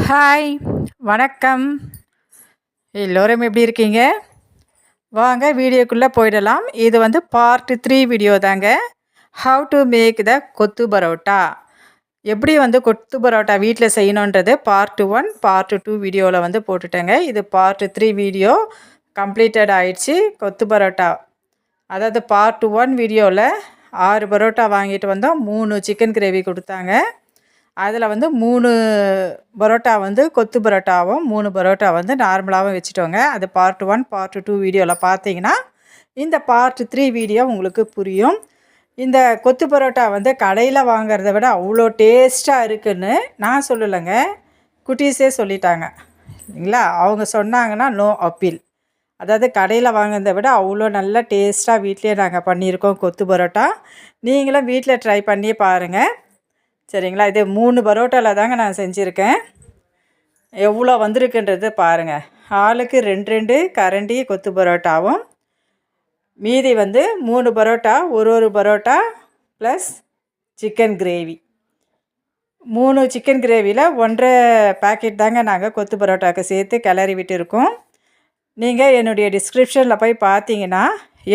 Hi, வணக்கம். எல்லோரும் எப்படி இருக்கீங்க? வாங்க வீடியோக்குள்ளே போயிடலாம். இது வந்து பார்ட் 3 வீடியோ தாங்க. ஹவ் டு மேக் த கொத்து பரோட்டா. எப்படி வந்து கொத்து பரோட்டா வீட்டில் செய்யணுன்றது பார்ட் 1, பார்ட் 2 வீடியோவில் வந்து போட்டுட்டேங்க. இது பார்ட் 3 வீடியோ கம்ப்ளீட்டட் ஆயிடுச்சு. கொத்து பரோட்டா, அதாவது பார்ட் 1 வீடியோவில் 6 பரோட்டா வாங்கிட்டு வந்தோம். 3 சிக்கன் கிரேவி கொடுத்தாங்க. அதில் வந்து 3 பரோட்டா வந்து கொத்து பரோட்டாவும் 3 பரோட்டா வந்து நார்மலாகவும் வச்சுட்டோங்க. அது பார்ட் 1 பார்ட் 2 வீடியோவில் பார்த்தீங்கன்னா இந்த பார்ட் 3 வீடியோ உங்களுக்கு புரியும். இந்த கொத்து பரோட்டா வந்து கடையில் வாங்கிறத விட அவ்வளோ டேஸ்ட்டாக இருக்குதுன்னு நான் சொல்லலைங்க, குட்டீஸே சொல்லிட்டாங்க இல்லைங்களா. அவங்க சொன்னாங்கன்னா நோ அப்பீல். அதாவது கடையில் வாங்கிறத விட அவ்வளோ நல்லா டேஸ்ட்டாக வீட்லேயே நாங்கள் பண்ணியிருக்கோம் கொத்து பரோட்டா. நீங்களும் வீட்டில் ட்ரை பண்ணி பாருங்கள் சரிங்களா. இது 3 பரோட்டாவில் தாங்க நான் செஞ்சுருக்கேன். எவ்வளோ வந்திருக்குன்றது பாருங்கள். ஆளுக்கு 2 கரண்டி கொத்து பரோட்டாவும், மீதி வந்து 3 பரோட்டா, ஒரு parotta plus chicken gravy. 3 chicken கிரேவியில் 1.5 பேக்கெட் தாங்க நாங்கள் கொத்து பரோட்டாவுக்கு சேர்த்து கிளறி விட்டுருக்கோம். நீங்கள் என்னுடைய டிஸ்கிரிப்ஷனில் போய் பார்த்தீங்கன்னா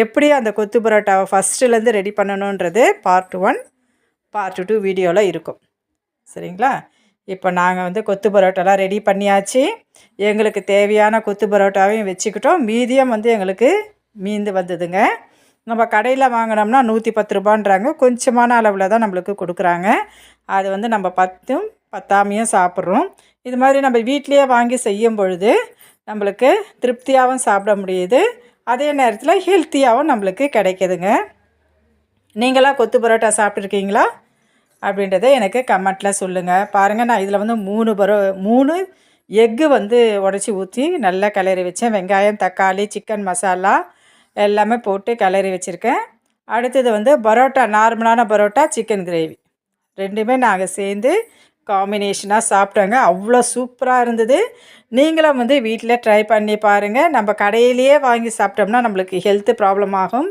எப்படி அந்த கொத்து பரோட்டாவை ஃபஸ்ட்டுலேருந்து ரெடி பண்ணணுன்றது பார்ட் 1 பார்ட் 2 வீடியோவில் இருக்கும் சரிங்களா. இப்போ நாங்கள் வந்து கொத்து பரோட்டாலாம் ரெடி பண்ணியாச்சு. எங்களுக்கு தேவையான கொத்து பரோட்டாவையும் வச்சுக்கிட்டோம். மீதியம் வந்து எங்களுக்கு மீந்து வந்ததுங்க. நம்ம கடையில் வாங்கினோம்னா 110 ரூபான்றாங்க. கொஞ்சமான அளவில் தான் நம்மளுக்கு கொடுக்குறாங்க. அது வந்து நம்ம பத்தாமையும் சாப்பிட்றோம். இது மாதிரி நம்ம வீட்லேயே வாங்கி செய்யும் பொழுது நம்மளுக்கு திருப்தியாகவும் சாப்பிட முடியுது, அதே நேரத்தில் ஹெல்த்தியாகவும் நம்மளுக்கு கிடைக்கிதுங்க. நீங்களாம் கொத்து பரோட்டா சாப்பிட்ருக்கீங்களா அப்படின்றத எனக்கு கமெண்ட்டில் சொல்லுங்கள். பாருங்கள், நான் இதில் வந்து 3 எக்கு வந்து உடச்சி ஊற்றி நல்லா கிளறி வச்சேன். வெங்காயம், தக்காளி, சிக்கன் மசாலா எல்லாமே போட்டு கிளறி வச்சுருக்கேன். அடுத்தது வந்து பரோட்டா, நார்மலான பரோட்டா, சிக்கன் கிரேவி ரெண்டுமே நாங்கள் சேர்ந்து காம்பினேஷனாக சாப்பிட்டோங்க. அவ்வளோ சூப்பராக இருந்தது. நீங்களும் வந்து வீட்டில் ட்ரை பண்ணி பாருங்கள். நம்ம கடையிலேயே வாங்கி சாப்பிட்டோம்னா நம்மளுக்கு ஹெல்த்து ப்ராப்ளம் ஆகும்.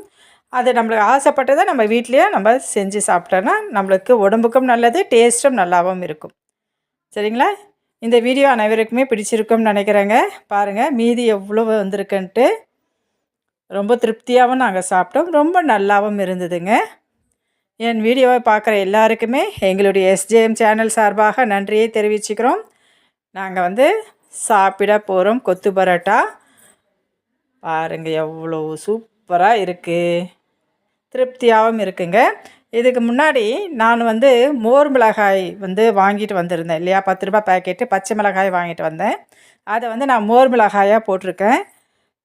அது நம்மளுக்கு ஆசைப்பட்டதை நம்ம வீட்லேயே நம்ம செஞ்சு சாப்பிட்டோன்னா நம்மளுக்கு உடம்புக்கும் நல்லது, டேஸ்ட்டும் நல்லாவும் இருக்கும் சரிங்களா. இந்த வீடியோ அனைவருக்குமே பிடிச்சிருக்கும்னு நினைக்கிறேங்க. பாருங்கள் மீதி எவ்வளோ வந்திருக்குன்ட்டு. ரொம்ப திருப்தியாகவும் நாங்கள் சாப்பிட்டோம். ரொம்ப நல்லாவும் இருந்ததுங்க. என் வீடியோவை பார்க்குற எல்லாருக்குமே எங்களுடைய எஸ்ஜேஎம் சேனல் சார்பாக நன்றியை தெரிவிச்சுக்கிறோம். நாங்கள் வந்து சாப்பிட போகிறோம் கொத்து பரோட்டா. பாருங்கள் எவ்வளோ சூப்பராக இருக்குது, திருப்தியாகவும் இருக்குங்க. இதுக்கு முன்னாடி நான் வந்து மோர் மிளகாய் வந்து வாங்கிட்டு வந்திருந்தேன் இல்லையா, 10 ரூபா பேக்கெட்டு பச்சை மிளகாய் வாங்கிட்டு வந்தேன். அதை வந்து நான் மோர் மிளகாயாக போட்டிருக்கேன்.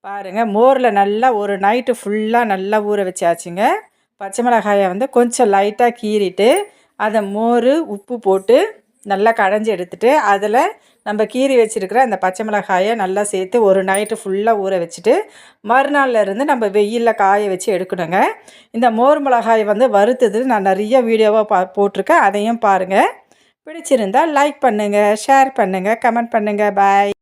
பாருங்கள், மோரில் நல்லா ஒரு நைட்டு ஃபுல்லாக நல்லா ஊற வச்சாச்சுங்க. பச்சை மிளகாயை வந்து கொஞ்சம் லைட்டாக கீறிட்டு அதை மோர் உப்பு போட்டு நல்லா கடைஞ்சி எடுத்துகிட்டு அதில் நம்ம கீறி வச்சுருக்கிற அந்த பச்சை மிளகாயை நல்லா சேர்த்து ஒரு நைட்டு ஃபுல்லாக ஊற வச்சுட்டு மறுநாளில் இருந்து நம்ம வெயிலில் காய வச்சு எடுக்கணுங்க. இந்த மோர் மிளகாய் வந்து வறுத்தது நான் நிறைய வீடியோவாக போட்டிருக்கேன். அதையும் பாருங்கள். பிடிச்சிருந்தால் லைக் பண்ணுங்கள், ஷேர் பண்ணுங்கள், கமெண்ட் பண்ணுங்கள். பாய்.